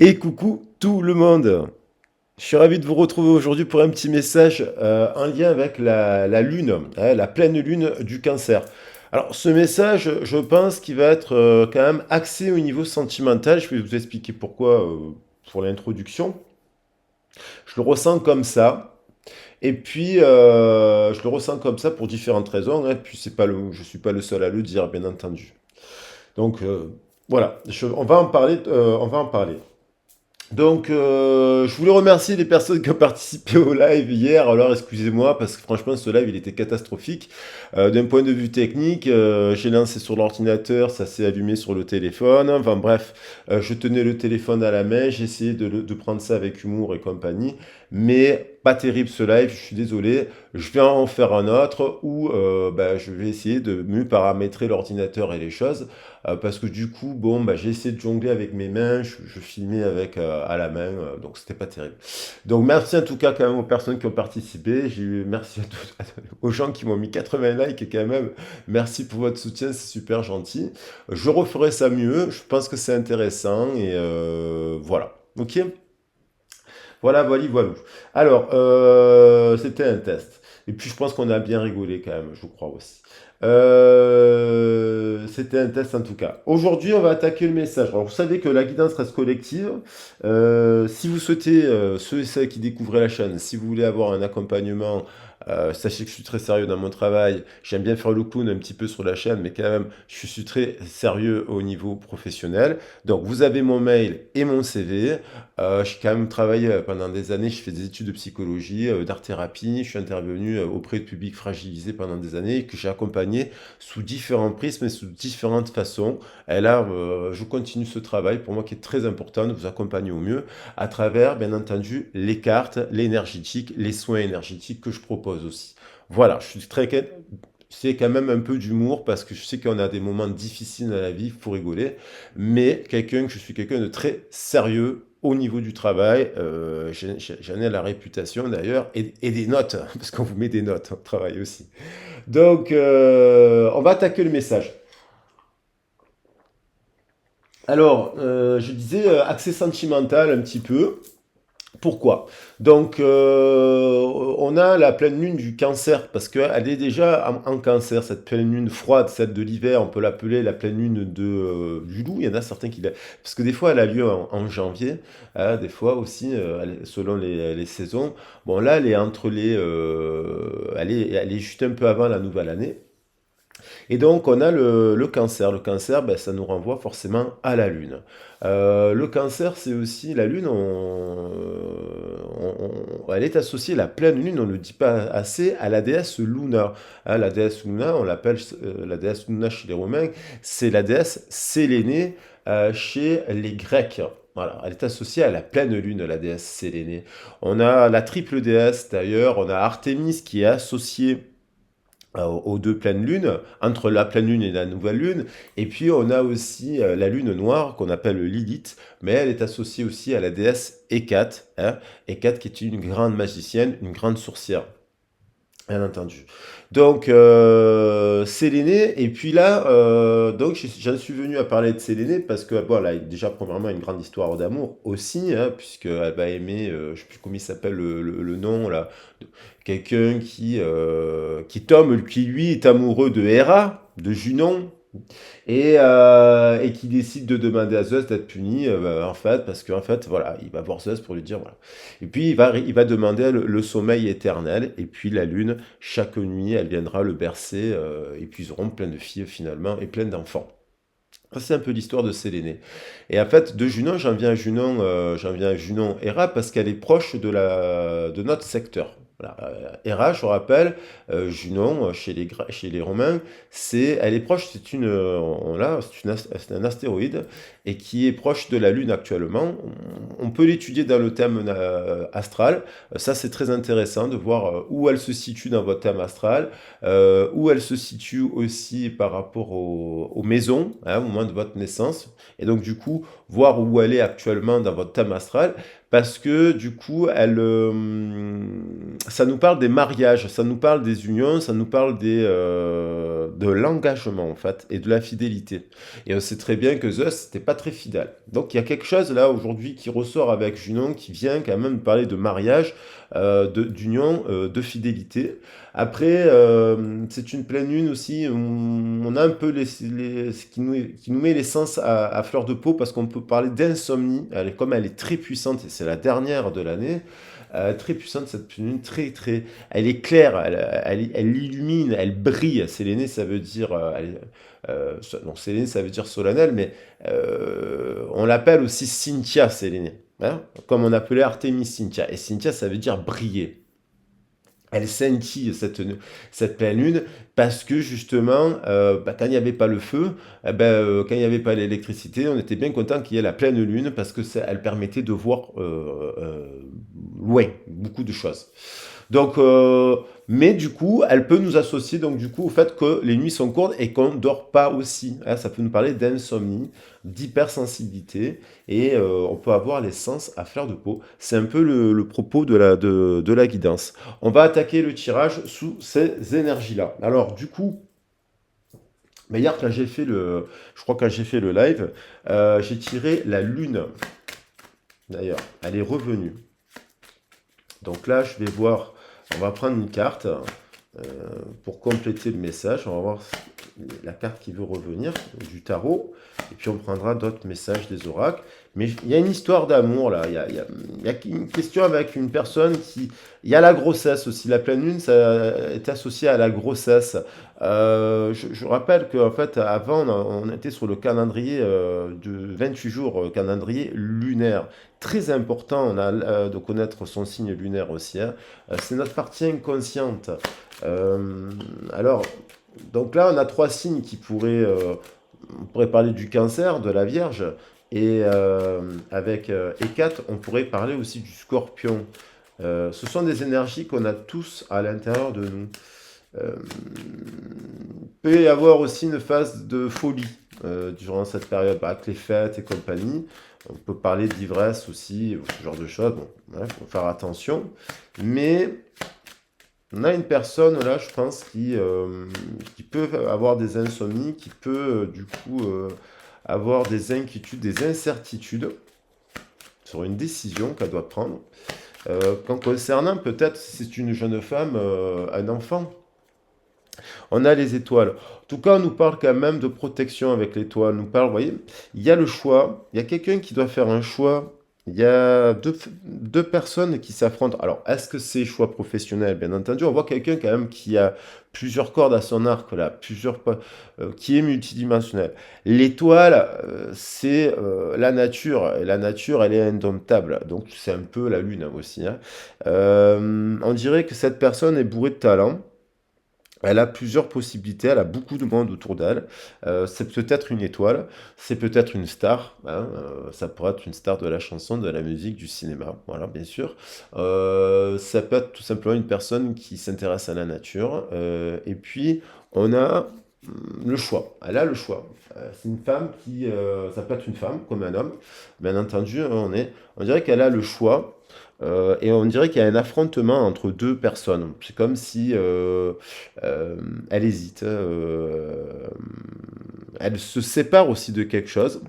Et coucou tout le monde. Je suis ravi de vous retrouver aujourd'hui pour un petit message en lien avec la lune, hein, la pleine lune du cancer. Alors ce message, je pense qu'il va être quand même axé au niveau sentimental. Je vais vous expliquer pourquoi pour l'introduction. Je le ressens comme ça. Et puis je le ressens comme ça pour différentes raisons, hein. Puis c'est pas je suis pas le seul à le dire, bien entendu. Donc voilà, on va en parler. On va en parler. Donc, je voulais remercier les personnes qui ont participé au live hier. Alors, excusez-moi, parce que franchement, ce live, il était catastrophique. D'un point de vue technique, j'ai lancé sur l'ordinateur, ça s'est allumé sur le téléphone. Enfin bref, je tenais le téléphone à la main, j'ai essayé de prendre ça avec humour et compagnie. Mais pas terrible ce live, je suis désolé. Je vais en faire un autre où je vais essayer de mieux paramétrer l'ordinateur et les choses. Parce que du coup, bon, j'ai essayé de jongler avec mes mains, je filmais avec à la main, donc c'était pas terrible. Donc merci en tout cas quand même aux personnes qui ont participé. Merci à tous, aux gens qui m'ont mis 80 likes et quand même merci pour votre soutien, c'est super gentil. Je referai ça mieux, je pense que c'est intéressant et voilà. Ok. Voilà, voilà, voilà. Alors, c'était un test. Et puis, je pense qu'on a bien rigolé quand même, je crois aussi. C'était un test en tout cas. Aujourd'hui, on va attaquer le message. Alors, vous savez que la guidance reste collective. Si vous souhaitez, ceux et celles qui découvrent la chaîne, si vous voulez avoir un accompagnement, sachez que je suis très sérieux dans mon travail. J'aime bien faire le clown un petit peu sur la chaîne, mais quand même, je suis très sérieux au niveau professionnel. Donc, vous avez mon mail et mon CV. J'ai quand même travaillé pendant des années, je fais des études de psychologie, d'art-thérapie, je suis intervenu auprès de publics fragilisés pendant des années, que j'ai accompagné sous différents prismes et sous différentes façons. Et là, je continue ce travail, pour moi qui est très important, de vous accompagner au mieux, à travers, bien entendu, les cartes, l'énergétique, les soins énergétiques que je propose aussi. Voilà, je suis très... C'est quand même un peu d'humour parce que je sais qu'on a des moments difficiles dans la vie, il faut rigoler, mais je suis quelqu'un de très sérieux au niveau du travail. J'en ai la réputation d'ailleurs et des notes, parce qu'on vous met des notes au travail aussi. Donc, on va attaquer le message. Alors, je disais accès sentimental un petit peu. Pourquoi? Donc, on a la pleine lune du cancer, parce qu'elle est déjà en cancer, cette pleine lune froide, celle de l'hiver, on peut l'appeler la pleine lune du loup, il y en a certains qui... Parce que des fois, elle a lieu en janvier, hein, des fois aussi, selon les saisons. Bon, là, elle est entre elle est juste un peu avant la nouvelle année. Et donc, on a le cancer. Le cancer, ben, ça nous renvoie forcément à la Lune. Le cancer, c'est aussi la Lune, elle est associée, la pleine Lune, on ne le dit pas assez, à la déesse Luna. Hein, la déesse Luna, on l'appelle la déesse Luna chez les Romains, c'est la déesse Sélénée chez les Grecs. Voilà, elle est associée à la pleine lune, la déesse Sélénée. On a la triple déesse d'ailleurs, on a Artémis qui est associée aux deux pleines lunes, entre la pleine lune et la nouvelle lune. Et puis on a aussi la lune noire qu'on appelle Lilith, mais elle est associée aussi à la déesse Hécate, hein, Hécate qui est une grande magicienne, une grande sorcière. Bien entendu. Donc, Séléné, et puis là, donc j'en suis venu à parler de Séléné parce que, bon, elle a déjà premièrement une grande histoire d'amour aussi, hein, puisqu'elle va aimer, je sais plus comment il s'appelle le nom, là, quelqu'un qui lui est amoureux de Héra, de Junon, et qui décide de demander à Zeus d'être puni, en fait, parce qu'en fait, voilà, il va voir Zeus pour lui dire, voilà. Et puis, il va demander le sommeil éternel, et puis la lune, chaque nuit, elle viendra le bercer, et puis ils auront plein de filles, finalement, et plein d'enfants. Ça, c'est un peu l'histoire de Séléné. Et en fait, de Junon, j'en viens à Junon Héra parce qu'elle est proche de notre secteur. Voilà. Héra, je vous rappelle, Junon, chez les Romains, elle est proche, c'est un astéroïde et qui est proche de la Lune actuellement. On peut l'étudier dans le thème astral. Ça, c'est très intéressant de voir où elle se situe dans votre thème astral, où elle se situe aussi par rapport aux maisons, hein, au moment de votre naissance, et donc du coup, voir où elle est actuellement dans votre thème astral, parce que du coup, ça nous parle des mariages, ça nous parle des unions, ça nous parle de l'engagement en fait et de la fidélité. Et on sait très bien que Zeus n'était pas très fidèle. Donc il y a quelque chose là aujourd'hui qui ressort avec Junon qui vient quand même nous parler de mariage, d'union, de fidélité. Après, c'est une pleine lune aussi. On a un peu ce qui nous met l'essence à fleur de peau parce qu'on peut parler d'insomnie. Comme elle est très puissante et c'est la dernière de l'année, très puissante cette pleine lune, elle est claire, elle illumine, elle brille. Séléné, ça veut dire, non, Séléné, ça veut dire solennel, mais on l'appelle aussi Cynthia Séléné, hein, comme on appelait Artémis Cynthia. Et Cynthia, ça veut dire briller. Elle scintille cette pleine lune parce que justement, quand il n'y avait pas le feu, quand il n'y avait pas l'électricité, on était bien content qu'il y ait la pleine lune parce que elle permettait de voir loin beaucoup de choses. Donc, mais du coup, elle peut nous associer donc du coup au fait que les nuits sont courtes et qu'on ne dort pas aussi, hein. Ça peut nous parler d'insomnie, d'hypersensibilité et on peut avoir les sens à fleur de peau. C'est un peu le propos de la guidance. On va attaquer le tirage sous ces énergies-là. Alors du coup, hier quand j'ai fait je crois que quand j'ai fait le live, j'ai tiré la lune. D'ailleurs, elle est revenue. Donc là, je vais voir, on va prendre une carte pour compléter le message. On va voir la carte qui veut revenir du tarot. Et puis on prendra d'autres messages des oracles. Mais il y a une histoire d'amour là. Il y a une question avec une personne qui... Il y a la grossesse aussi. La pleine lune, ça est associé à la grossesse. Je rappelle qu'en fait, avant, on était sur le calendrier de 28 jours, calendrier lunaire. Très important de connaître son signe lunaire aussi, hein. C'est notre partie inconsciente. Euh, alors, donc là, on a trois signes on pourrait parler du cancer, de la Vierge, et avec Hécate, on pourrait parler aussi du Scorpion. Ce sont des énergies qu'on a tous à l'intérieur de nous. Euh, il peut y avoir aussi une phase de folie durant cette période, avec les fêtes et compagnie. On peut parler d'ivresse aussi, ou ce genre de choses. Bon, il faut faire attention. Mais on a une personne là, je pense, qui peut avoir des insomnies, qui peut du coup avoir des inquiétudes, des incertitudes sur une décision qu'elle doit prendre. Concernant peut-être si c'est une jeune femme, un enfant, on a les étoiles. En tout cas, on nous parle quand même de protection avec l'étoile. On nous parle, vous voyez, il y a le choix. Il y a quelqu'un qui doit faire un choix. Il y a deux personnes qui s'affrontent. Alors, est-ce que c'est choix professionnel? Bien entendu, on voit quelqu'un quand même qui a plusieurs cordes à son arc, là, qui est multidimensionnel. L'étoile, c'est la nature. Et la nature, elle est indomptable. Donc, c'est un peu la lune aussi, hein. On dirait que cette personne est bourrée de talent. Elle a plusieurs possibilités, elle a beaucoup de monde autour d'elle. C'est peut-être une étoile, c'est peut-être une star, hein, ça pourrait être une star de la chanson, de la musique, du cinéma, voilà, bien sûr. Ça peut être tout simplement une personne qui s'intéresse à la nature. Et puis, on a le choix. Elle a le choix. C'est une femme ça peut être une femme comme un homme. Bien entendu, on dirait qu'elle a le choix. Et on dirait qu'il y a un affrontement entre deux personnes. C'est comme si elle hésite. Elle se sépare aussi de quelque chose.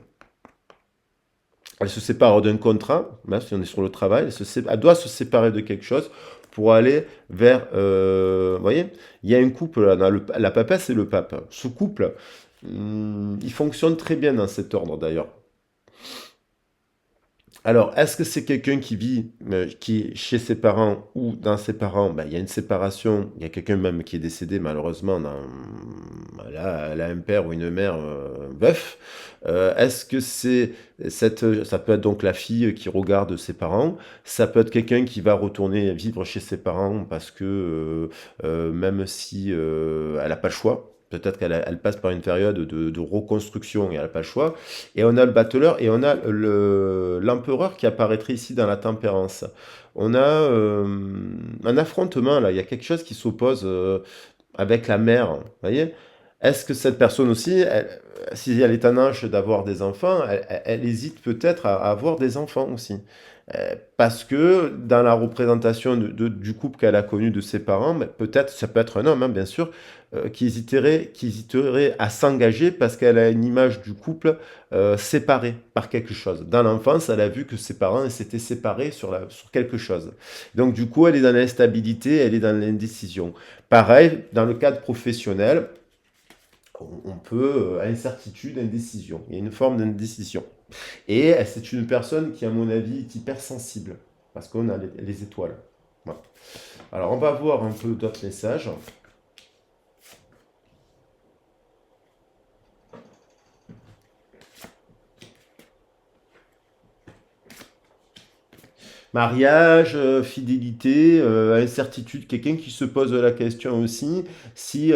Elle se sépare d'un contrat. Là, si on est sur le travail, elle doit se séparer de quelque chose pour aller vers. Vous voyez, il y a un couple là, la papesse et le pape. Ce couple, il fonctionne très bien dans cet ordre d'ailleurs. Alors, est-ce que c'est quelqu'un qui vit qui est chez ses parents ou dans ses parents? Ben, il y a une séparation, il y a quelqu'un même qui est décédé malheureusement. Elle a un père ou une mère veuf. Est-ce que ça peut être donc la fille qui regarde ses parents, ça peut être quelqu'un qui va retourner vivre chez ses parents parce que même si elle n'a pas le choix. Peut-être elle passe par une période de reconstruction et elle n'a pas le choix. Et on a le battleur et on a l'empereur qui apparaîtrait ici dans la tempérance. On a un affrontement là, il y a quelque chose qui s'oppose avec la mer. Vous voyez? est-ce que cette personne aussi, si elle est en âge d'avoir des enfants, elle hésite peut-être à avoir des enfants aussi? Parce que dans la représentation du couple qu'elle a connu de ses parents, mais peut-être, ça peut être un homme, hein, bien sûr, qui hésiterait à s'engager parce qu'elle a une image du couple séparé par quelque chose. Dans l'enfance, elle a vu que ses parents s'étaient séparés sur quelque chose. Donc du coup, elle est dans l'instabilité, elle est dans l'indécision. Pareil, dans le cadre professionnel, on peut, incertitude, indécision. Il y a une forme d'indécision. Et c'est une personne qui, à mon avis, est hypersensible, parce qu'on a les étoiles. Voilà. Alors, on va voir un peu d'autres messages. Mariage, fidélité, incertitude, quelqu'un qui se pose la question aussi si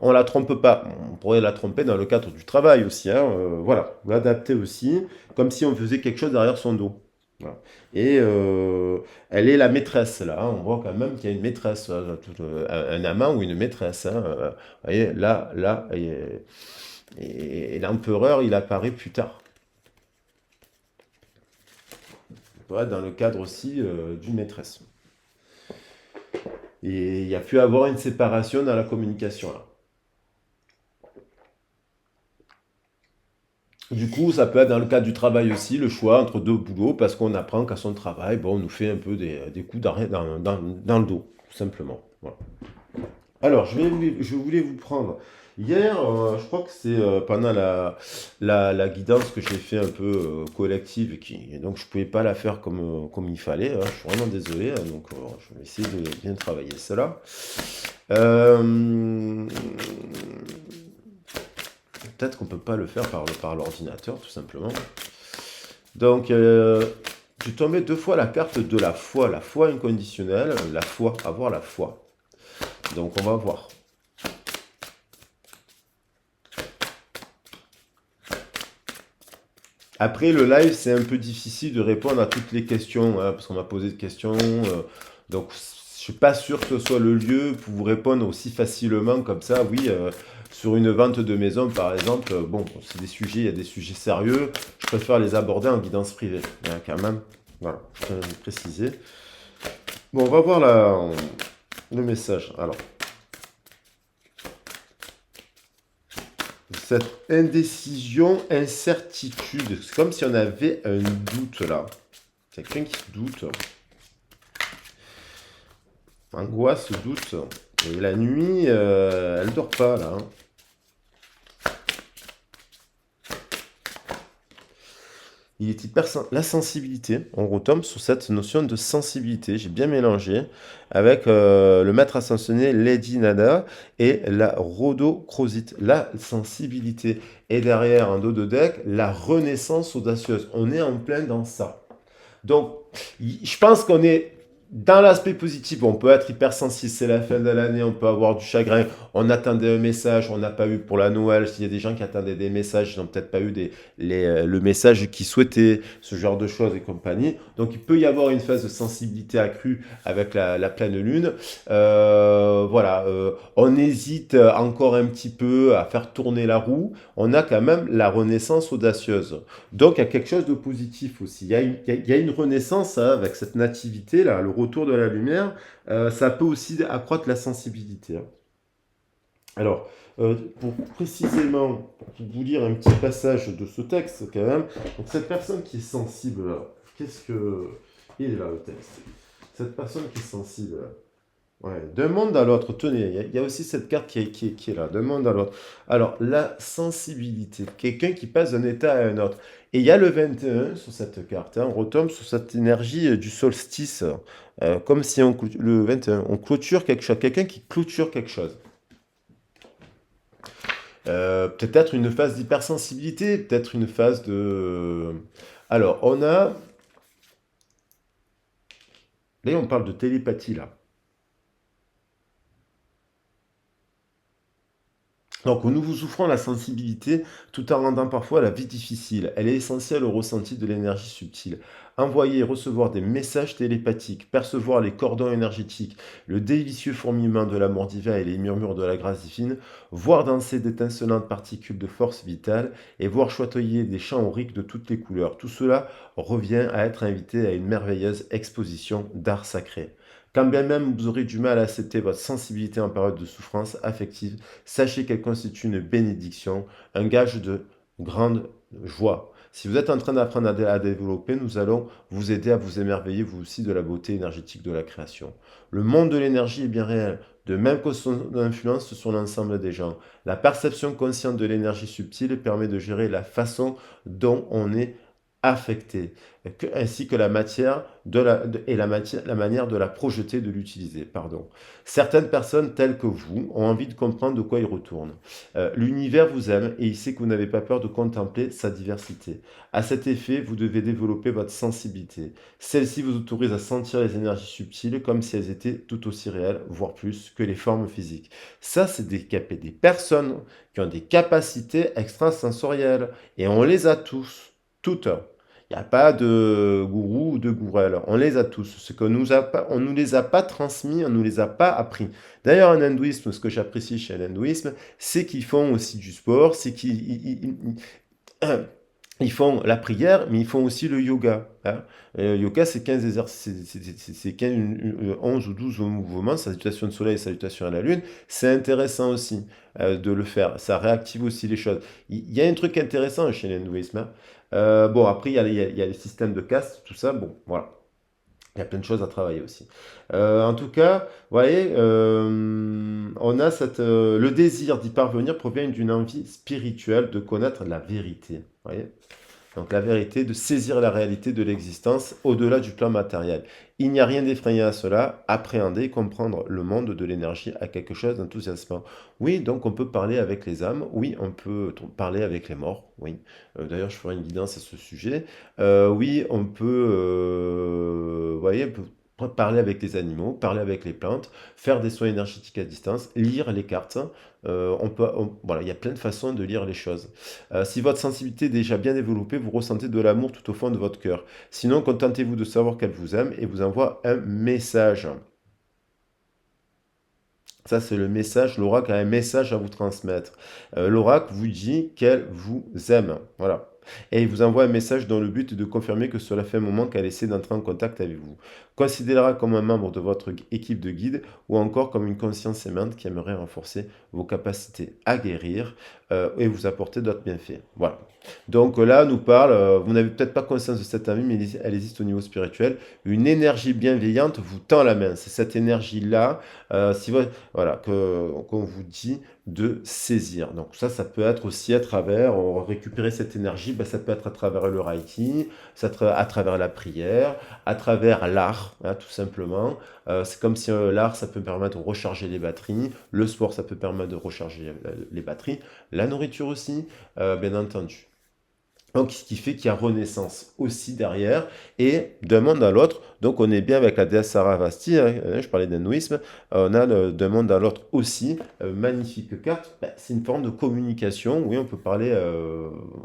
on la trompe pas. On pourrait la tromper dans le cadre du travail aussi, hein, voilà, l'adapter aussi, comme si on faisait quelque chose derrière son dos. Voilà. Et elle est la maîtresse là, hein. On voit quand même qu'il y a une maîtresse, un amant ou une maîtresse, hein, vous voyez, là, et l'empereur, il apparaît plus tard. Voilà, dans le cadre aussi d'une maîtresse. Et il y a pu avoir une séparation dans la communication là. Du coup, ça peut être dans le cadre du travail aussi, le choix entre deux boulots, parce qu'on apprend qu'à son travail, bon, on nous fait un peu des coups d'arrêt dans le dos, tout simplement. Voilà. Alors, je voulais vous prendre. Hier, je crois que c'est pendant la guidance que j'ai fait un peu collective, et donc je ne pouvais pas la faire comme il fallait, hein. Je suis vraiment désolé, hein. Donc je vais essayer de bien travailler cela. Euh, Peut-être qu'on ne peut pas le faire par l'ordinateur, tout simplement. Donc, j'ai tombé deux fois la carte de la foi inconditionnelle, la foi, avoir la foi. Donc, on va voir. Après, le live, c'est un peu difficile de répondre à toutes les questions, hein, parce qu'on m'a posé de questions. Donc, je suis pas sûr que ce soit le lieu pour vous répondre aussi facilement comme ça. Oui, sur une vente de maison, par exemple, bon, c'est des sujets, il y a des sujets sérieux. Je préfère les aborder en guidance privée, hein, quand même. Voilà, je tiens à le préciser. Bon, on va voir le message. Alors, cette indécision, incertitude, c'est comme si on avait un doute là. Quelqu'un qui doute. Angoisse, doute. Et la nuit, elle dort pas là, hein. Il est la sensibilité. On retombe sur cette notion de sensibilité. J'ai bien mélangé avec le maître ascensionné Lady Nada et la rhodochrosite. La sensibilité. Et derrière un dos de deck, la renaissance audacieuse. On est en plein dans ça. Donc, je pense qu'on est dans l'aspect positif. On peut être hypersensible, c'est la fin de l'année, on peut avoir du chagrin. On attendait un message, on n'a pas eu pour la Noël. S'il y a des gens qui attendaient des messages, ils n'ont peut-être pas eu le message qu'ils souhaitaient, ce genre de choses et compagnie. Donc, il peut y avoir une phase de sensibilité accrue avec la pleine lune. Voilà, on hésite encore un petit peu à faire tourner la roue. On a quand même la renaissance audacieuse. Donc, il y a quelque chose de positif aussi. Il y a une renaissance, hein, avec cette nativité, là, le retour de la lumière. Ça peut aussi accroître la sensibilité, hein. Alors, pour précisément, pour vous lire un petit passage de ce texte, quand même, donc cette personne qui est sensible, là, qu'est-ce que... Il est là, le texte. Cette personne qui est sensible, là. Ouais, d'un monde à l'autre, tenez, il y a aussi cette carte qui est là, d'un monde à l'autre. Alors, la sensibilité, quelqu'un qui passe d'un état à un autre. Et il y a le 21 sur cette carte, hein, on retombe sur cette énergie du solstice, comme si le 21, on clôture quelque chose, quelqu'un qui clôture quelque chose. Peut-être une phase d'hypersensibilité, peut-être une phase de... Alors, Là, on parle de télépathie, là. Donc, nous vous offrons la sensibilité tout en rendant parfois la vie difficile. Elle est essentielle au ressenti de l'énergie subtile. Envoyer et recevoir des messages télépathiques, percevoir les cordons énergétiques, le délicieux fourmillement de l'amour divin et les murmures de la grâce divine, voir danser d'étincelantes particules de force vitale et voir choitoyer des chants auriques de toutes les couleurs. Tout cela revient à être invité à une merveilleuse exposition d'art sacré. Quand bien même vous aurez du mal à accepter votre sensibilité en période de souffrance affective, sachez qu'elle constitue une bénédiction, un gage de grande joie. Si vous êtes en train d'apprendre à développer, nous allons vous aider à vous émerveiller vous aussi de la beauté énergétique de la création. Le monde de l'énergie est bien réel, de même que son influence sur l'ensemble des gens. La perception consciente de l'énergie subtile permet de gérer la façon dont on est affecté, ainsi que la matière et la manière de la projeter, de l'utiliser. Pardon. Certaines personnes telles que vous ont envie de comprendre de quoi il retourne. L'univers vous aime et il sait que vous n'avez pas peur de contempler sa diversité. À cet effet, vous devez développer votre sensibilité. Celle-ci vous autorise à sentir les énergies subtiles comme si elles étaient tout aussi réelles, voire plus, que les formes physiques. Ça, c'est des personnes qui ont des capacités extrasensorielles. Et on les a tous, toutes. Il n'y a pas de gourou ou de gourelle. On les a tous. Ce qu'on nous a pas, on ne nous les a pas transmis, on ne nous les a pas appris. D'ailleurs, en hindouisme, ce que j'apprécie chez l'hindouisme, c'est qu'ils font aussi du sport, c'est ils font la prière, mais ils font aussi le yoga. Hein. Le yoga, c'est 15 exercices, c'est 15, 11 ou 12 mouvements, salutation de soleil, salutation à la lune. C'est intéressant aussi de le faire. Ça réactive aussi les choses. Il y a un truc intéressant chez l'hindouisme. Hein. Bon, après, il y a les systèmes de caste, tout ça. Bon, voilà. Il y a plein de choses à travailler aussi. En tout cas, vous voyez, on a le désir d'y parvenir provient d'une envie spirituelle de connaître la vérité. Vous voyez? Donc la vérité, de saisir la réalité de l'existence au-delà du plan matériel. Il n'y a rien d'effrayant à cela. Appréhender, comprendre le monde de l'énergie a quelque chose d'enthousiasmant. Oui, donc on peut parler avec les âmes. Oui, on peut parler avec les morts. Oui. D'ailleurs, je ferai une guidance à ce sujet. Oui, on peut, vous voyez, parler avec les animaux, parler avec les plantes, faire des soins énergétiques à distance, lire les cartes. Voilà, il y a plein de façons de lire les choses. Si votre sensibilité est déjà bien développée, vous ressentez de l'amour tout au fond de votre cœur. Sinon, contentez-vous de savoir qu'elle vous aime et vous envoie un message. Ça, c'est le message. L'oracle a un message à vous transmettre. L'oracle vous dit qu'elle vous aime. Voilà. Et il vous envoie un message dans le but de confirmer que cela fait un moment qu'elle essaie d'entrer en contact avec vous. Considérez-la comme un membre de votre équipe de guide ou encore comme une conscience aimante qui aimerait renforcer vos capacités à guérir et vous apporter d'autres bienfaits. Voilà. Donc là, nous parle, vous n'avez peut-être pas conscience de cette amie, mais elle existe au niveau spirituel. Une énergie bienveillante vous tend la main. C'est cette énergie-là, si vous, voilà, qu'on vous dit de saisir. Donc ça peut être aussi à travers, récupérer cette énergie, ben, ça peut être à travers le Reiki, à travers la prière, à travers l'art, hein, tout simplement. C'est comme si l'art, ça peut permettre de recharger les batteries, le sport, ça peut permettre de recharger les batteries, la nourriture aussi, bien entendu. Donc, ce qui fait qu'il y a renaissance aussi derrière, et d'un monde à l'autre, donc on est bien avec la déesse Saravasti, hein, je parlais d'hindouisme, on a d'un monde à l'autre aussi, magnifique carte, ben, c'est une forme de communication, oui on peut parler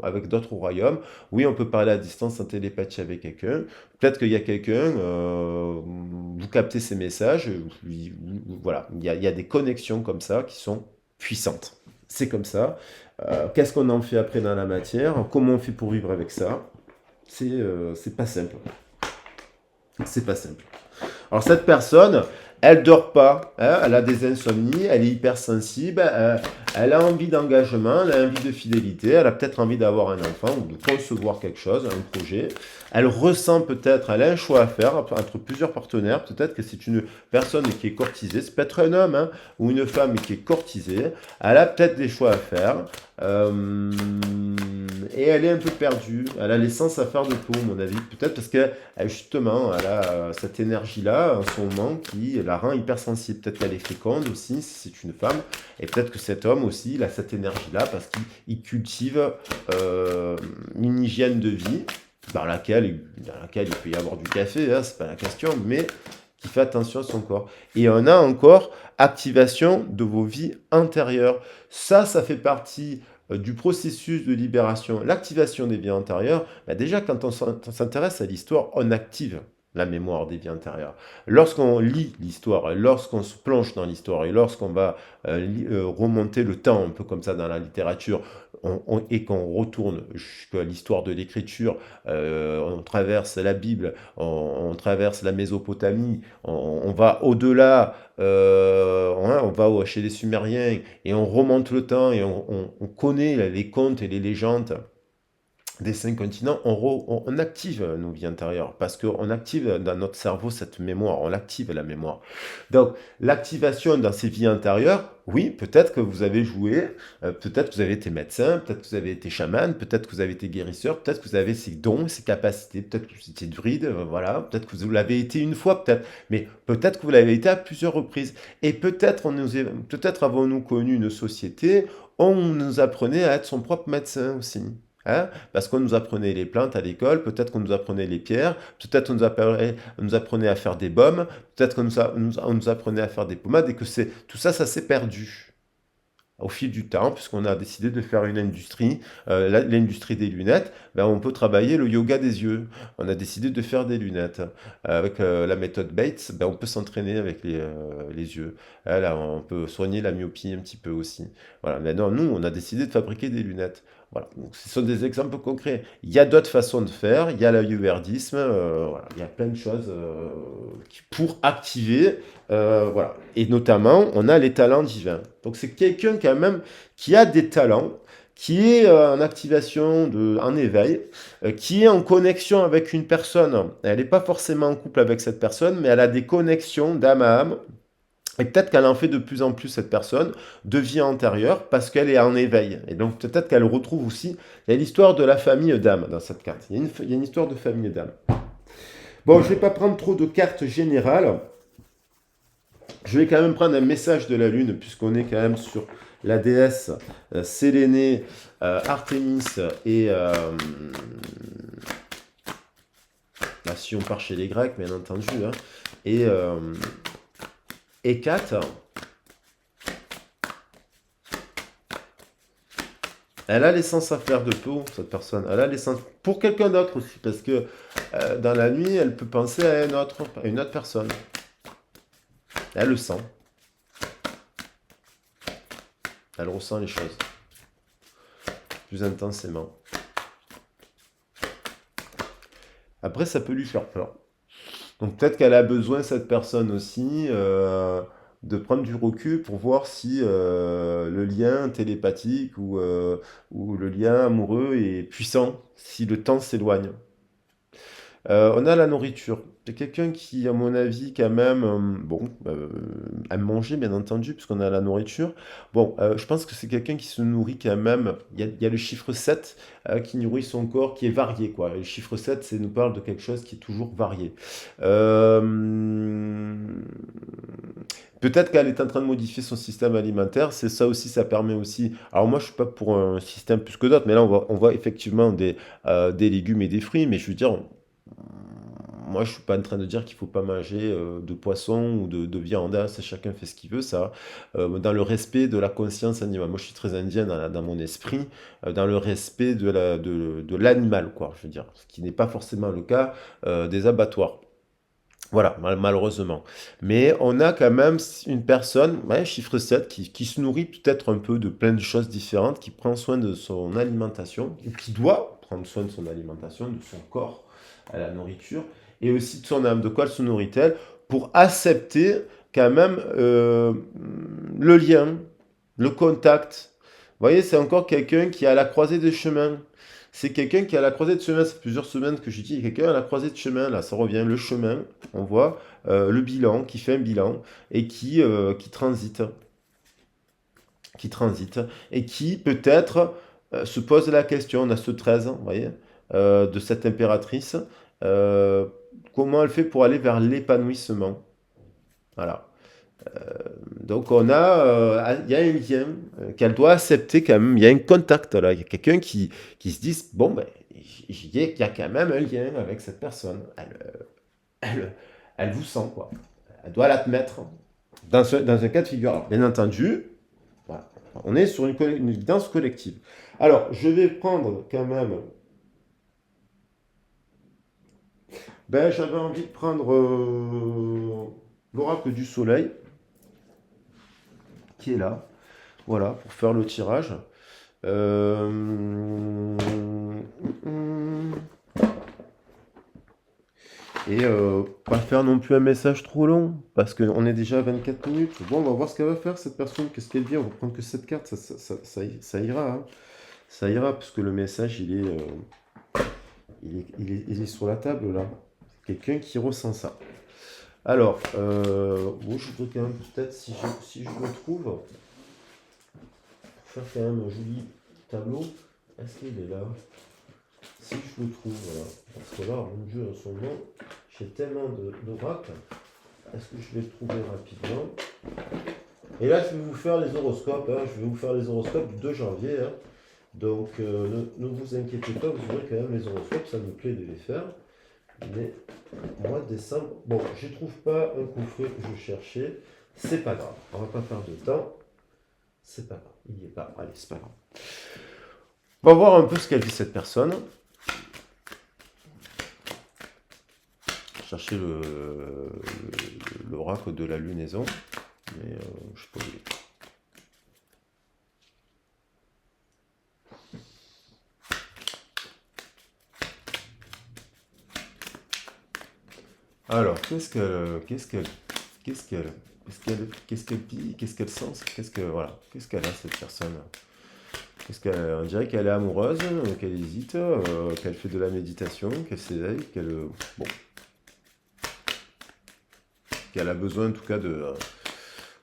avec d'autres royaumes, oui on peut parler à distance en télépathie avec quelqu'un, peut-être qu'il y a quelqu'un, vous captez ses messages, voilà, il y a des connexions comme ça qui sont puissantes. C'est comme ça. Qu'est-ce qu'on en fait après dans la matière? Comment on fait pour vivre avec ça? C'est pas simple. C'est pas simple. Alors cette personne, elle dort pas, hein, elle a des insomnies, elle est hypersensible, elle a envie d'engagement, elle a envie de fidélité, elle a peut-être envie d'avoir un enfant ou de concevoir quelque chose, un projet. Elle ressent peut-être, elle a un choix à faire entre plusieurs partenaires. Peut-être que c'est une personne qui est courtisée, c'est peut-être un homme hein, ou une femme qui est courtisée. Elle a peut-être des choix à faire. Et elle est un peu perdue. Elle a l'essence à faire de peau, à mon avis. Peut-être parce que justement, elle a cette énergie-là en ce moment qui la rend hypersensible. Peut-être qu'elle est féconde aussi, si c'est une femme. Et peut-être que cet homme aussi, il a cette énergie-là parce qu'il cultive une hygiène de vie dans laquelle il peut y avoir du café, hein, c'est pas la question, mais qui fait attention à son corps. Et on a encore activation de vos vies antérieures. Ça fait partie du processus de libération. L'activation des vies antérieures, bah déjà quand on s'intéresse à l'histoire, on active la mémoire des vies antérieures. Lorsqu'on lit l'histoire, lorsqu'on se plonge dans l'histoire et lorsqu'on va remonter le temps, un peu comme ça dans la littérature, et qu'on retourne jusqu'à l'histoire de l'écriture, on traverse la Bible, on traverse la Mésopotamie, on va au-delà, on va chez les Sumériens et on remonte le temps et on connaît les contes et les légendes des 5 continents, on active nos vies intérieures parce qu'on active dans notre cerveau cette mémoire, on active la mémoire. Donc, l'activation dans ces vies intérieures, oui, peut-être que vous avez joué, peut-être que vous avez été médecin, peut-être que vous avez été chaman, peut-être que vous avez été guérisseur, peut-être que vous avez ces dons, ces capacités, peut-être que vous étiez druide, voilà, peut-être que vous l'avez été une fois, peut-être, mais peut-être que vous l'avez été à plusieurs reprises. Et peut-être avons-nous connu une société où on nous apprenait à être son propre médecin aussi. Hein, parce qu'on nous apprenait les plantes à l'école, peut-être qu'on nous apprenait les pierres, peut-être on nous apprenait à faire des baumes, peut-être on nous apprenait à faire des pommades, et que tout ça, ça s'est perdu au fil du temps, puisqu'on a décidé de faire une industrie, l'industrie des lunettes. Ben, on peut travailler le yoga des yeux. On a décidé de faire des lunettes. Avec la méthode Bates, ben, on peut s'entraîner avec les yeux. Là, on peut soigner la myopie un petit peu aussi. Voilà. Maintenant, nous, on a décidé de fabriquer des lunettes. Voilà. Donc, ce sont des exemples concrets. Il y a d'autres façons de faire. Il y a l'ayurvédisme. Voilà. Il y a plein de choses pour activer. Voilà. Et notamment, on a les talents divins. Donc, c'est quelqu'un quand même qui a des talents, qui est en activation, en éveil, qui est en connexion avec une personne. Elle n'est pas forcément en couple avec cette personne, mais elle a des connexions d'âme à âme. Et peut-être qu'elle en fait de plus en plus, cette personne, de vie antérieure, parce qu'elle est en éveil. Et donc peut-être qu'elle retrouve aussi, il y a l'histoire de la famille d'âme dans cette carte. Il y a une histoire de famille d'âme. Bon, je ne vais pas prendre trop de cartes générales. Je vais quand même prendre un message de la Lune, puisqu'on est quand même sur la déesse Sélénée, Artémis et... bah, si on part chez les Grecs, bien entendu, hein, et Hécate. Elle a l'essence à faire de peau, cette personne. Elle a l'essence pour quelqu'un d'autre aussi, parce que dans la nuit, elle peut penser à une autre personne. Elle le sent. Elle ressent les choses plus intensément. Après, ça peut lui faire peur. Donc peut-être qu'elle a besoin, cette personne aussi, de prendre du recul pour voir si le lien télépathique ou le lien amoureux est puissant, si le temps s'éloigne. On a la nourriture. C'est quelqu'un qui, à mon avis, quand même, aime manger, bien entendu, puisqu'on a la nourriture. Bon, je pense que c'est quelqu'un qui se nourrit quand même. Il y a le chiffre 7 qui nourrit son corps, qui est varié, quoi. Le chiffre 7, c'est nous parle de quelque chose qui est toujours varié. Euh, Peut-être qu'elle est en train de modifier son système alimentaire. C'est ça aussi, ça permet aussi. Alors moi, je suis pas pour un système plus que d'autres, mais là, on voit effectivement des légumes et des fruits, mais je veux dire, moi, je suis pas en train de dire qu'il faut pas manger de poisson ou de viande. Hein, ça, chacun fait ce qu'il veut, ça. Dans le respect de la conscience animale. Moi, je suis très indien dans mon esprit, dans le respect de l'animal, quoi. Je veux dire, ce qui n'est pas forcément le cas des abattoirs. Voilà, malheureusement. Mais on a quand même une personne, ouais, chiffre 7, qui se nourrit peut-être un peu de plein de choses différentes, qui prend soin de son alimentation, ou qui doit prendre soin de son alimentation, de son corps à la nourriture, et aussi de son âme. De quoi elle se nourrit-elle? Pour accepter quand même le lien, le contact. Vous voyez, c'est encore quelqu'un qui est à la croisée des chemins. C'est quelqu'un qui est à la croisée de chemin. C'est plusieurs semaines que je dis quelqu'un à la croisée de chemin. Là, ça revient. Le chemin, on voit le bilan, qui fait un bilan et qui transite. Qui transite. Et qui, peut-être, se pose la question. On a ce 13, vous voyez, de cette impératrice. Euh, Comment elle fait pour aller vers l'épanouissement? Voilà. Donc il y a un lien qu'elle doit accepter quand même. Il y a un contact là. Il y a quelqu'un qui se dit, bon, ben, il y a quand même un lien avec cette personne. Elle vous sent, quoi. elle doit l'admettre dans un cas de figure. Alors, bien entendu, voilà, on est sur une évidence collective. Alors, je vais prendre quand même. Ben, j'avais envie de prendre l'oracle du soleil, qui est là, voilà, pour faire le tirage. Euh, Et pas faire non plus un message trop long, parce qu'on est déjà à 24 minutes. Bon, on va voir ce qu'elle va faire, cette personne, qu'est-ce qu'elle dit. On va prendre que cette carte, ça ira. Hein. Ça ira, parce que le message, il est sur la table, là. Quelqu'un qui ressent ça. Alors, bon, je voudrais quand même, peut-être, si je le trouve, pour faire quand même un joli tableau, est-ce qu'il est là? Si je le trouve, voilà. Parce que là, mon Dieu, en ce moment, j'ai tellement d'oracles. Est-ce que je vais le trouver rapidement? Et là, je vais vous faire les horoscopes. Hein. Je vais vous faire les horoscopes du 2 janvier. Hein. Donc, ne vous inquiétez pas, vous aurez quand même les horoscopes. Ça me plaît de les faire. Mais mois de décembre, bon, je ne trouve pas un coffret que je cherchais. C'est pas grave. On va pas faire de temps. C'est pas grave. Il n'y est pas. Allez, c'est pas grave. On va voir un peu ce qu'elle vit cette personne. Chercher l'oracle de la lunaison. Mais je sais pas où il est. Alors, qu'est-ce qu'elle sent, voilà, qu'est-ce qu'elle a cette personne? On dirait qu'elle est amoureuse, qu'elle hésite, qu'elle fait de la méditation, qu'elle s'éveille, bon, qu'elle a besoin en tout cas de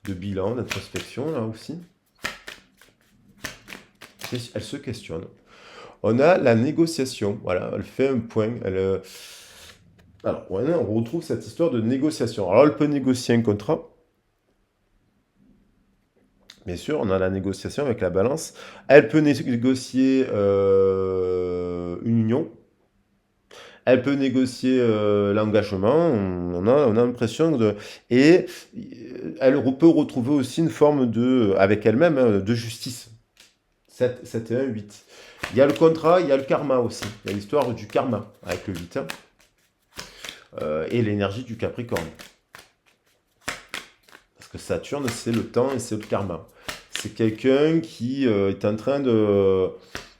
bilan, d'introspection là aussi. Elle se questionne. On a la négociation, voilà, elle fait un point, alors, ouais, on retrouve cette histoire de négociation. Alors, elle peut négocier un contrat. Bien sûr, on a la négociation avec la balance. Elle peut négocier une union. Elle peut négocier l'engagement. On a l'impression de... Et elle peut retrouver aussi une forme avec elle-même, hein, de justice. 7 et 1, 8. Il y a le contrat, il y a le karma aussi. Il y a l'histoire du karma avec le 8. Et l'énergie du Capricorne. Parce que Saturne, c'est le temps et c'est le karma. C'est quelqu'un qui est en train de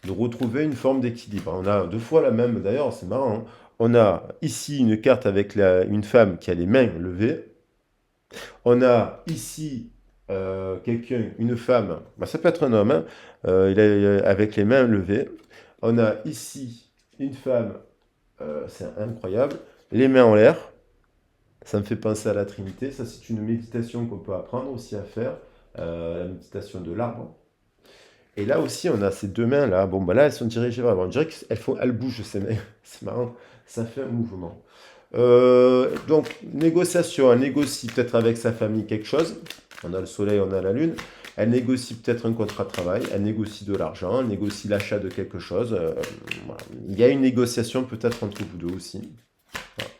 retrouver une forme d'équilibre. On a deux fois la même, d'ailleurs, c'est marrant. Hein. On a ici une carte avec une femme qui a les mains levées. On a ici une femme, bah, ça peut être un homme, hein, avec les mains levées. On a ici une femme, c'est incroyable, les mains en l'air. Ça me fait penser à la Trinité. Ça, c'est une méditation qu'on peut apprendre aussi à faire, la méditation de l'arbre. Et là aussi, on a ces deux mains-là. Bon, bah là, elles sont dirigées vers. On dirait qu'elles bougent, ces mains. C'est marrant. Ça fait un mouvement. Donc, négociation. Elle négocie peut-être avec sa famille quelque chose. On a le soleil, on a la lune. Elle négocie peut-être un contrat de travail. Elle négocie de l'argent. Elle négocie l'achat de quelque chose. Voilà. Il y a une négociation peut-être entre vous deux aussi. Voilà.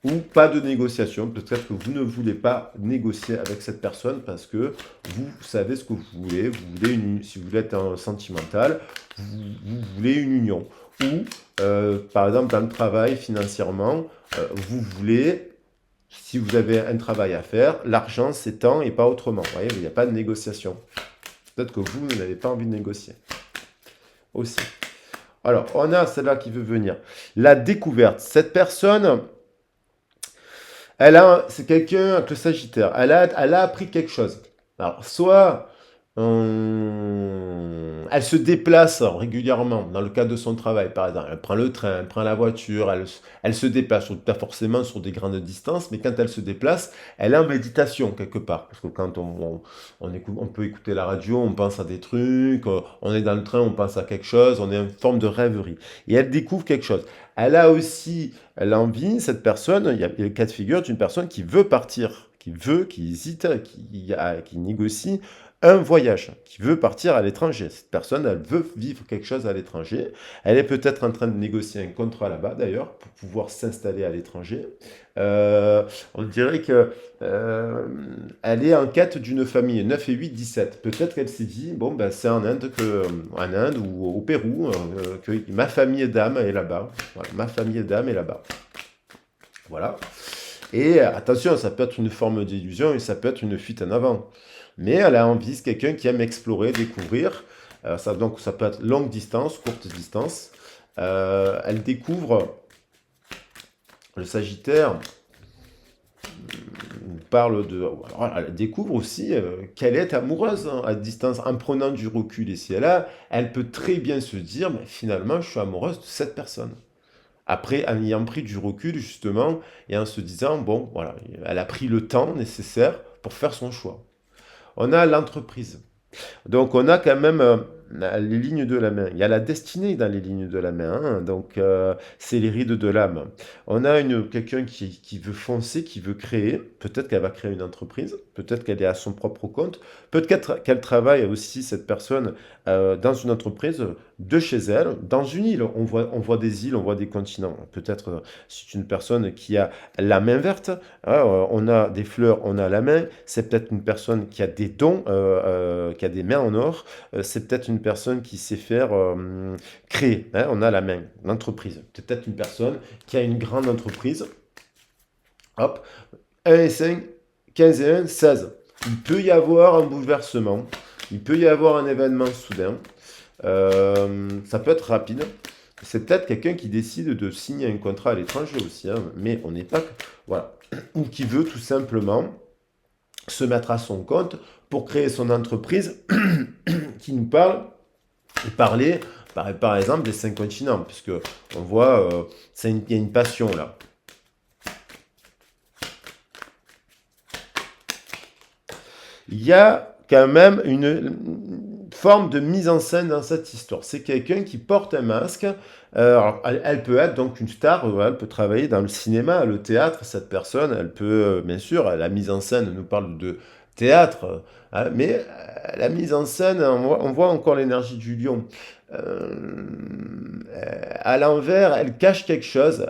Ou pas de négociation. Peut-être que vous ne voulez pas négocier avec cette personne parce que vous savez ce que vous voulez. Si vous êtes un sentimental, vous voulez une union. Ou, par exemple, dans le travail, financièrement, vous voulez, si vous avez un travail à faire, l'argent s'étend et pas autrement. Vous voyez, il n'y a pas de négociation. Peut-être que vous n'avez pas envie de négocier. Aussi. Alors, on a celle-là qui veut venir. La découverte. Cette personne... c'est quelqu'un avec le Sagittaire. Elle a appris quelque chose. Alors, soit elle se déplace régulièrement dans le cadre de son travail, par exemple. Elle prend le train, elle prend la voiture, elle se déplace, pas forcément sur des grandes distances, mais quand elle se déplace, elle est en méditation quelque part. Parce que quand on peut écouter la radio, on pense à des trucs, on est dans le train, on pense à quelque chose, on est en forme de rêverie. Et elle découvre quelque chose. Elle a aussi l'envie, cette personne, il y a le cas de figure d'une personne qui veut partir, qui hésite, qui négocie un voyage, qui veut partir à l'étranger. Cette personne, elle veut vivre quelque chose à l'étranger. Elle est peut-être en train de négocier un contrat là-bas, d'ailleurs, pour pouvoir s'installer à l'étranger. Euh, on dirait que elle est en quête d'une famille, 9 et 8, 17. Peut-être qu'elle s'est dit, bon, ben, c'est en Inde ou au Pérou, que ma famille d'âme est là-bas. Voilà, ma famille d'âme est là-bas. Voilà. Et attention, ça peut être une forme d'illusion et ça peut être une fuite en avant. Mais elle a envie, c'est quelqu'un qui aime explorer, découvrir. Donc ça peut être longue distance, courte distance. Elle découvre, le Sagittaire parle de... Alors, elle découvre aussi qu'elle est amoureuse hein, à distance, en prenant du recul ici et là. Elle peut très bien se dire, mais finalement, je suis amoureuse de cette personne. Après, en ayant pris du recul, justement, et en se disant, bon, voilà, elle a pris le temps nécessaire pour faire son choix. On a l'entreprise. Donc on a quand même les lignes de la main. Il y a la destinée dans les lignes de la main. Hein. Donc c'est les rides de l'âme. On a quelqu'un qui veut foncer, qui veut créer. Peut-être qu'elle va créer une entreprise. Peut-être qu'elle est à son propre compte. Peut-être qu'elle travaille aussi, cette personne, dans une entreprise de chez elle, dans une île. On voit des îles, on voit des continents. Peut-être c'est une personne qui a la main verte. Hein, on a des fleurs, on a la main. C'est peut-être une personne qui a des dons, qui a des mains en or. C'est peut-être une personne qui sait faire créer. Hein, on a la main, l'entreprise. C'est peut-être une personne qui a une grande entreprise. Hop, 1 et 5, 15 et 1, 16. Il peut y avoir un bouleversement. Il peut y avoir un événement soudain. Ça peut être rapide. C'est peut-être quelqu'un qui décide de signer un contrat à l'étranger aussi, hein, mais on n'est pas... Voilà. Ou qui veut tout simplement se mettre à son compte pour créer son entreprise qui nous parle et parler, par exemple, des 5 continents, puisque on voit, il y a une passion là. Il y a quand même une forme de mise en scène dans cette histoire. C'est quelqu'un qui porte un masque. Alors, elle peut être donc une star, elle peut travailler dans le cinéma, le théâtre. Cette personne, elle peut, bien sûr, la mise en scène nous parle de théâtre, hein, mais la mise en scène, on voit encore l'énergie du lion. À l'envers, elle cache quelque chose.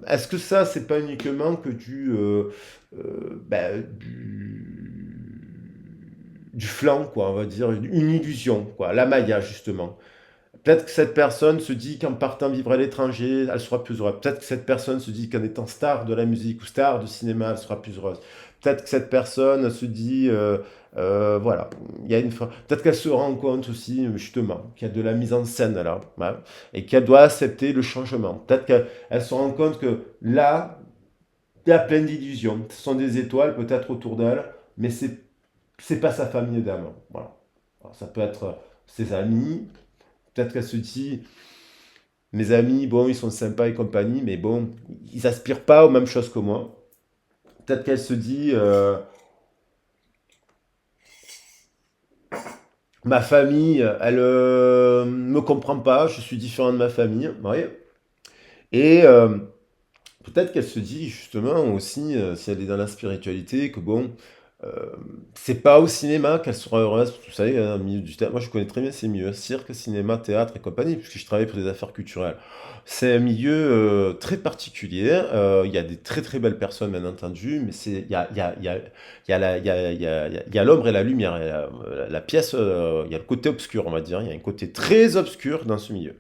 Est-ce que ça, c'est pas uniquement que du flanc, quoi, on va dire, une illusion, quoi, la Maya, justement. Peut-être que cette personne se dit qu'en partant vivre à l'étranger, elle sera plus heureuse. Peut-être que cette personne se dit qu'en étant star de la musique ou star de cinéma, elle sera plus heureuse. Peut-être que cette personne se dit, voilà, il y a peut-être qu'elle se rend compte aussi, justement, qu'il y a de la mise en scène là, ouais, et qu'elle doit accepter le changement. Peut-être qu'elle se rend compte que là, il y a plein d'illusions. Ce sont des étoiles peut-être autour d'elle, mais c'est pas sa famille d'âme. Voilà. Alors, ça peut être ses amis. Peut-être qu'elle se dit, mes amis, bon, ils sont sympas et compagnie, mais bon, ils aspirent pas aux mêmes choses que moi. Peut-être qu'elle se dit, ma famille, elle me comprend pas, je suis différent de ma famille. Vous voyez. Et peut-être qu'elle se dit justement aussi, si elle est dans la spiritualité, que bon, euh, c'est pas au cinéma qu'elle sera heureuse. Parce que vous savez, hein, milieu du théâtre, moi je connais très bien ces milieux, cirque, cinéma, théâtre et compagnie, puisque je travaille pour des affaires culturelles. C'est un milieu très particulier. Il y a des très très belles personnes, bien entendu, mais il y a l'ombre et la lumière. Il y a la pièce, il y a le côté obscur, on va dire. Il y a un côté très obscur dans ce milieu.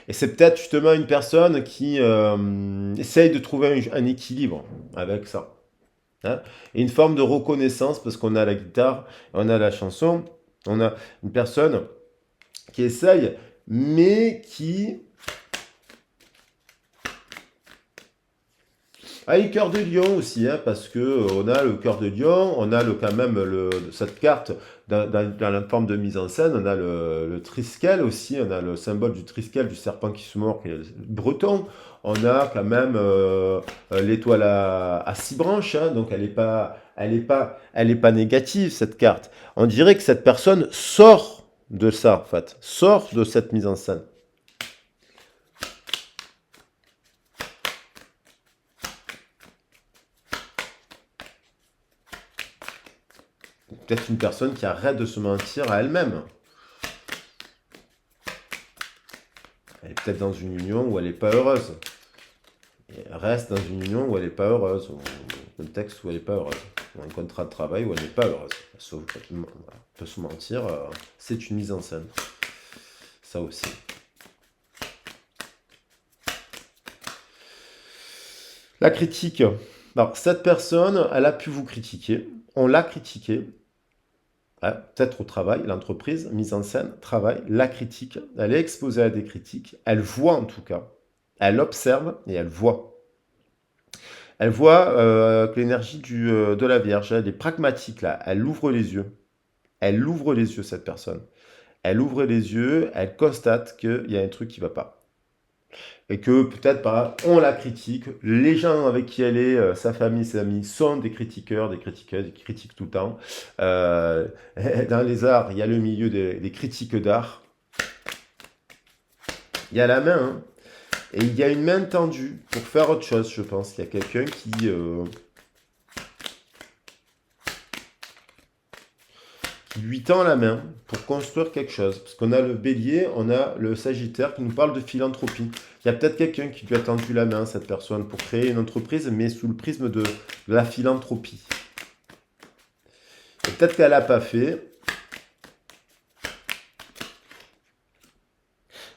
Et c'est peut-être justement une personne qui essaye de trouver un équilibre avec ça. Hein. Et une forme de reconnaissance, parce qu'on a la guitare, on a la chanson, on a une personne qui essaye, mais qui a le cœur de lion aussi, hein, parce que on a le cœur de lion, on a quand même cette carte dans la forme de mise en scène, on a le triskel aussi, on a le symbole du triskel, du serpent qui se mord, qui est le breton. On a quand même l'étoile à 6 branches, hein, donc elle est pas négative cette carte. On dirait que cette personne sort de ça, en fait, sort de cette mise en scène. Peut-être une personne qui arrête de se mentir à elle-même. Elle est peut-être dans une union où elle n'est pas heureuse. Et elle reste dans une union où elle n'est pas heureuse, ou un contexte où elle n'est pas heureuse, ou un contrat de travail où elle n'est pas heureuse. Sauf qu'elle peut se mentir, c'est une mise en scène. Ça aussi. La critique. Alors, cette personne, elle a pu vous critiquer. On l'a critiquée. Peut-être au travail, l'entreprise, mise en scène, travail, la critique. Elle est exposée à des critiques. Elle voit en tout cas. Elle observe et elle voit. Elle voit que l'énergie de la Vierge, elle est pragmatique là. Elle ouvre les yeux. Elle ouvre les yeux, cette personne. Elle ouvre les yeux, elle constate qu'il y a un truc qui ne va pas. Et que peut-être on la critique. Les gens avec qui elle est, sa famille, ses amis, sont des critiqueurs, des critiqueuses, qui critiquent tout le temps. Euh, dans les arts, il y a le milieu des critiques d'art. Il y a la main, hein, et il y a une main tendue pour faire autre chose, je pense. Il y a quelqu'un qui lui tend la main pour construire quelque chose. Parce qu'on a le bélier, on a le sagittaire qui nous parle de philanthropie. Il y a peut-être quelqu'un qui lui a tendu la main, cette personne, pour créer une entreprise, mais sous le prisme de la philanthropie. Et peut-être qu'elle n'a pas fait.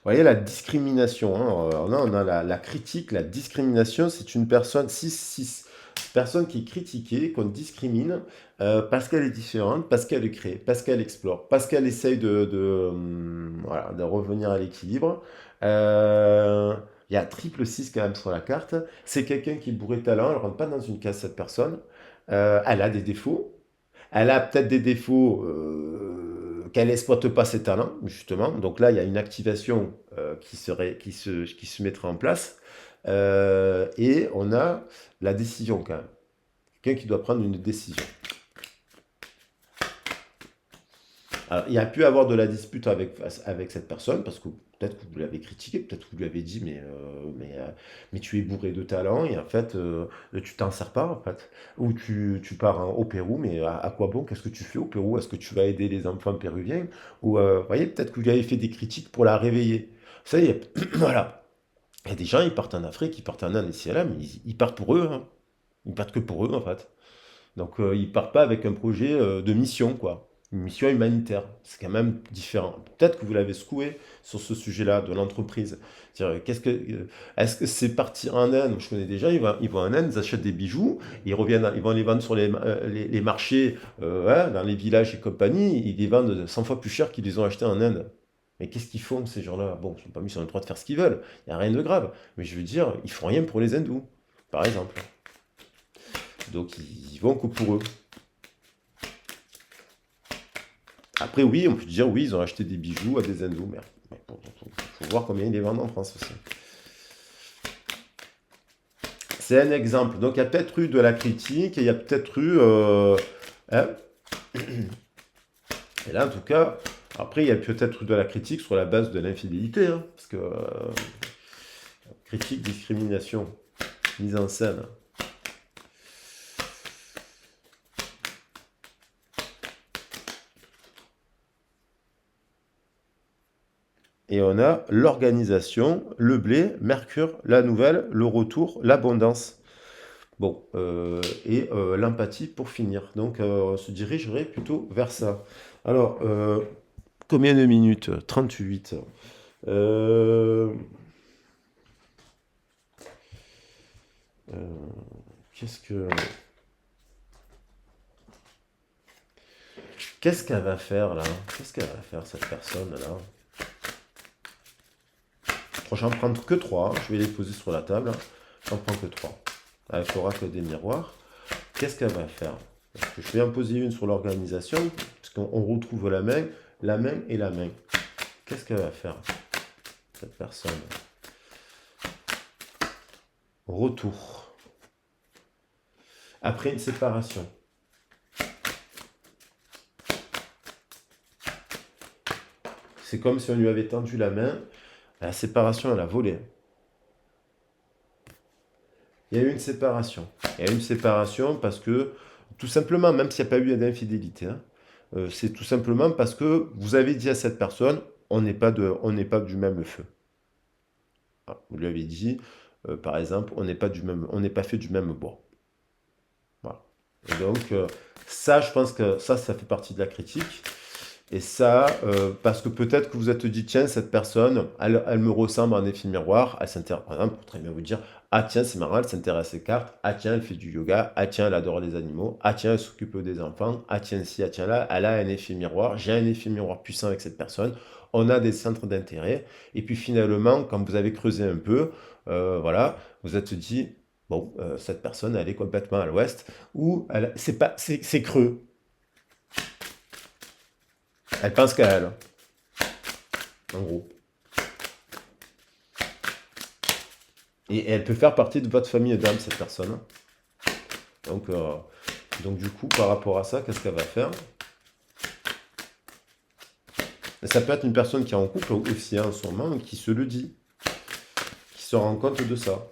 Vous voyez la discrimination, hein. Là, on a la critique, la discrimination, c'est une personne, 6 personne qui est critiquée, qu'on discrimine parce qu'elle est différente, parce qu'elle est créée, parce qu'elle explore, parce qu'elle essaye voilà, de revenir à l'équilibre. Il y a triple 6 quand même sur la carte. C'est quelqu'un qui est bourré de talent, elle ne rentre pas dans une case, cette personne. Elle a des défauts. Elle a peut-être des défauts qu'elle n'exploite pas ses talents, justement. Donc là, il y a une activation qui se mettrait en place. Et on a la décision quand même. Quelqu'un qui doit prendre une décision. Alors, il y a pu avoir de la dispute avec cette personne, parce que peut-être que vous l'avez critiqué, peut-être que vous lui avez dit, mais tu es bourré de talent, et en fait, tu t'en sers pas, en fait. Ou tu pars au Pérou, mais à quoi bon? Qu'est-ce que tu fais au Pérou? Est-ce que tu vas aider les enfants péruviens? Ou, vous voyez, peut-être que vous lui avez fait des critiques pour la réveiller. Ça y est, voilà. Il y a des gens, ils partent en Afrique, ils partent en Inde, ici et là, mais ils partent pour eux, hein. Ils partent que pour eux, en fait. Donc, ils partent pas avec un projet de mission, quoi. Une mission humanitaire. C'est quand même différent. Peut-être que vous l'avez secoué sur ce sujet-là de l'entreprise. C'est-à-dire, est-ce que c'est partir en Inde? Je connais des gens, ils vont en Inde, ils achètent des bijoux, ils reviennent, ils vont les vendre sur les marchés, hein, dans les villages et compagnie, ils les vendent 100 fois plus cher qu'ils les ont achetés en Inde. Mais qu'est-ce qu'ils font, ces gens-là? Bon, ils sont pas mis sur le droit de faire ce qu'ils veulent. Il n'y a rien de grave. Mais je veux dire, ils font rien pour les hindous, par exemple. Donc, ils vont que pour eux. Après, oui, on peut dire, oui, ils ont acheté des bijoux à des hindous, mais il faut voir combien ils les vendent en France aussi. C'est un exemple. Donc, il y a peut-être eu de la critique, et il y a peut-être eu... hein. Et là, en tout cas, après, il y a peut-être eu de la critique sur la base de l'infidélité, hein, parce que critique, discrimination, mise en scène. Et on a l'organisation, le blé, Mercure, la nouvelle, le retour, l'abondance. Bon, et l'empathie pour finir. Donc, on se dirigerait plutôt vers ça. Alors, combien de minutes? 38. Euh, euh, qu'est-ce que... Qu'est-ce qu'elle va faire là? Qu'est-ce qu'elle va faire cette personne là? J'en prends que 3. Je vais les poser sur la table. J'en prends que 3. Avec l'oracle des miroirs. Qu'est-ce qu'elle va faire? Parce que je vais en poser une sur l'organisation, parce qu'on retrouve la main et la main. Qu'est-ce qu'elle va faire, cette personne? Retour. Après une séparation. C'est comme si on lui avait tendu la main. La séparation, elle a volé. Il y a eu une séparation. Il y a eu une séparation parce que tout simplement, même s'il n'y a pas eu d'infidélité, hein, c'est tout simplement parce que vous avez dit à cette personne, on n'est pas du même feu. Voilà. Vous lui avez dit, par exemple, on n'est pas fait du même bois. Voilà. Et donc, ça, je pense que ça fait partie de la critique. Et ça, parce que peut-être que vous êtes dit, tiens, cette personne, elle me ressemble en effet miroir. Elle s'intéresse, par exemple, pour très bien vous dire, ah tiens, c'est marrant, elle s'intéresse aux cartes. Ah tiens, elle fait du yoga. Ah tiens, elle adore les animaux. Ah tiens, elle s'occupe des enfants. Ah tiens, si, ah tiens là, elle a un effet miroir. J'ai un effet miroir puissant avec cette personne. On a des centres d'intérêt. Et puis finalement, quand vous avez creusé un peu, voilà, vous êtes dit, bon, cette personne, elle est complètement à l'ouest. Ou c'est pas, c'est creux. Elle pense qu'à elle, en gros. Et elle peut faire partie de votre famille d'âme, cette personne. Donc, euh, donc du coup, par rapport à ça, qu'est-ce qu'elle va faire? Et ça peut être une personne qui est en couple aussi hein, en ce moment, qui se le dit, qui se rend compte de ça.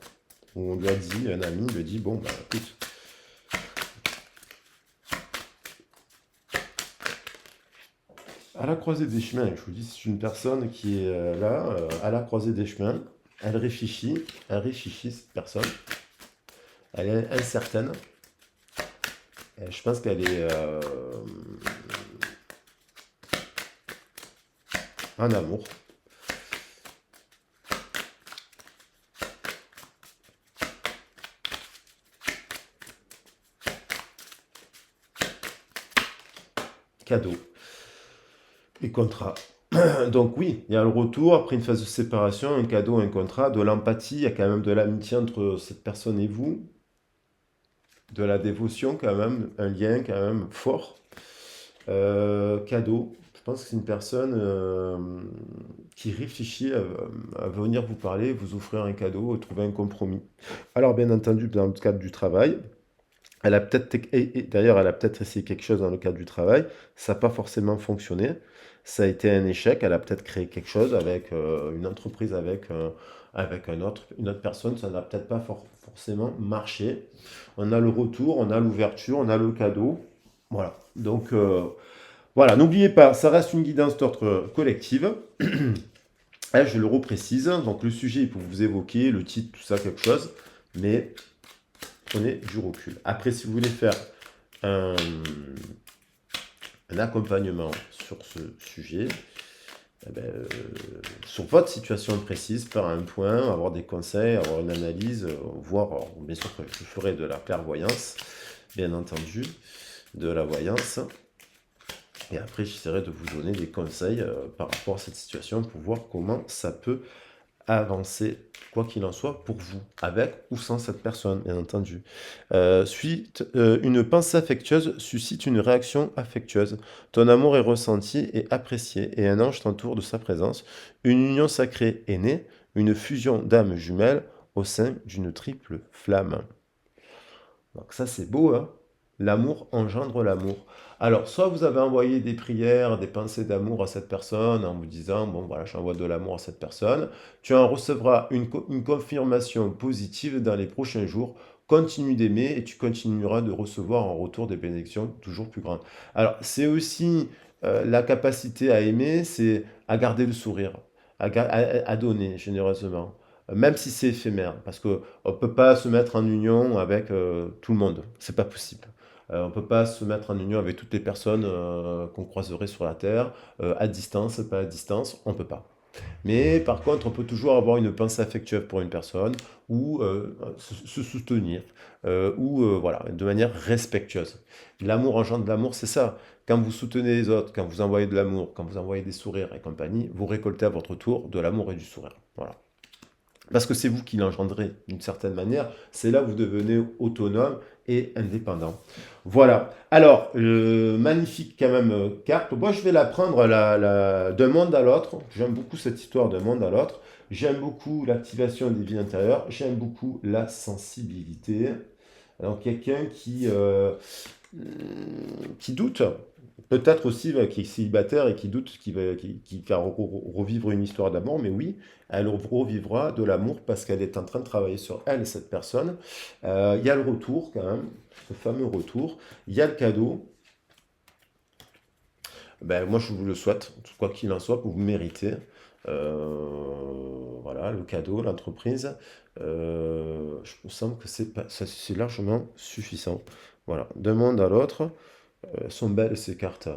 Où on lui a dit, un ami lui dit, bon, bah écoute, à la croisée des chemins, je vous dis, c'est une personne qui est là, à la croisée des chemins, elle réfléchit, cette personne, elle est incertaine, et je pense qu'elle est en amour. Cadeau et contrat. Donc oui, il y a le retour après une phase de séparation, un cadeau, un contrat, de l'empathie, il y a quand même de l'amitié entre cette personne et vous, de la dévotion quand même, un lien quand même fort. Cadeau, je pense que c'est une personne qui réfléchit à venir vous parler, vous offrir un cadeau, trouver un compromis. Alors bien entendu, dans le cadre du travail, elle a peut-être, et d'ailleurs, elle a peut-être essayé quelque chose dans le cadre du travail, ça n'a pas forcément fonctionné, ça a été un échec, elle a peut-être créé quelque chose avec une entreprise, avec une autre personne, ça n'a peut-être pas forcément marché. On a le retour, on a l'ouverture, on a le cadeau. Voilà. Donc, voilà, n'oubliez pas, ça reste une guidance d'ordre collective. Je le reprécise, donc le sujet il peut vous évoquer, le titre, tout ça, quelque chose, mais prenez du recul. Après, si vous voulez faire un, un accompagnement sur ce sujet, eh ben, sur votre situation précise, faire un point, avoir des conseils, avoir une analyse, voir, alors, bien sûr que je ferai de la clairvoyance, bien entendu, de la voyance. Et après, j'essaierai de vous donner des conseils par rapport à cette situation pour voir comment ça peut avancer, quoi qu'il en soit, pour vous, avec ou sans cette personne, bien entendu. Une pensée affectueuse suscite une réaction affectueuse. Ton amour est ressenti et apprécié, et un ange t'entoure de sa présence. Une union sacrée est née, une fusion d'âmes jumelles au sein d'une triple flamme. Donc ça, c'est beau, hein? L'amour engendre l'amour. Alors, soit vous avez envoyé des prières, des pensées d'amour à cette personne en vous disant, bon voilà, j'envoie de l'amour à cette personne. Tu en recevras une confirmation positive dans les prochains jours. Continue d'aimer et tu continueras de recevoir en retour des bénédictions toujours plus grandes. Alors, c'est aussi la capacité à aimer, c'est à garder le sourire, à donner généreusement même si c'est éphémère, parce qu'on ne peut pas se mettre en union avec tout le monde, c'est pas possible. On ne peut pas se mettre en union avec toutes les personnes qu'on croiserait sur la Terre, à distance, pas à distance, on ne peut pas. Mais par contre, on peut toujours avoir une pensée affectueuse pour une personne ou se soutenir, ou voilà, de manière respectueuse. L'amour engendre de l'amour, c'est ça. Quand vous soutenez les autres, quand vous envoyez de l'amour, quand vous envoyez des sourires et compagnie, vous récoltez à votre tour de l'amour et du sourire. Voilà. Parce que c'est vous qui l'engendrez d'une certaine manière. C'est là où vous devenez autonome et indépendant. Voilà. Alors, magnifique quand même carte. Moi, je vais la prendre d'un monde à l'autre. J'aime beaucoup cette histoire d'un monde à l'autre. J'aime beaucoup l'activation des vies intérieures. J'aime beaucoup la sensibilité. Alors, quelqu'un qui qui doute, peut-être aussi qui est célibataire et qui doute, qui va revivre une histoire d'amour, mais oui, elle revivra de l'amour parce qu'elle est en train de travailler sur elle, cette personne. Il y a le retour quand même, ce fameux retour. Il y a le cadeau. Ben, moi, je vous le souhaite, quoi qu'il en soit, que vous méritez. Voilà, le cadeau, l'entreprise. Je me semble que c'est largement suffisant. Voilà, d'un monde à l'autre, sont belles ces cartes.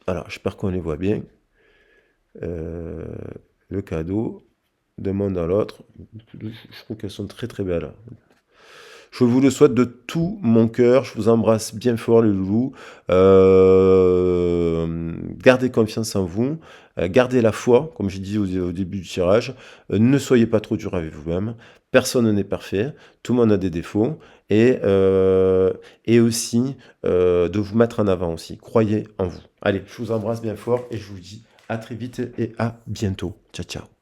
Alors, j'espère qu'on les voit bien. Euh, le cadeau, d'un monde à l'autre, je trouve qu'elles sont très très belles. Je vous le souhaite de tout mon cœur. Je vous embrasse bien fort, les loulous. Gardez confiance en vous. Gardez la foi, comme j'ai dit au début du tirage. Ne soyez pas trop dur avec vous-même. Personne n'est parfait. Tout le monde a des défauts. Et aussi de vous mettre en avant aussi. Croyez en vous. Allez, je vous embrasse bien fort et je vous dis à très vite et à bientôt. Ciao, ciao.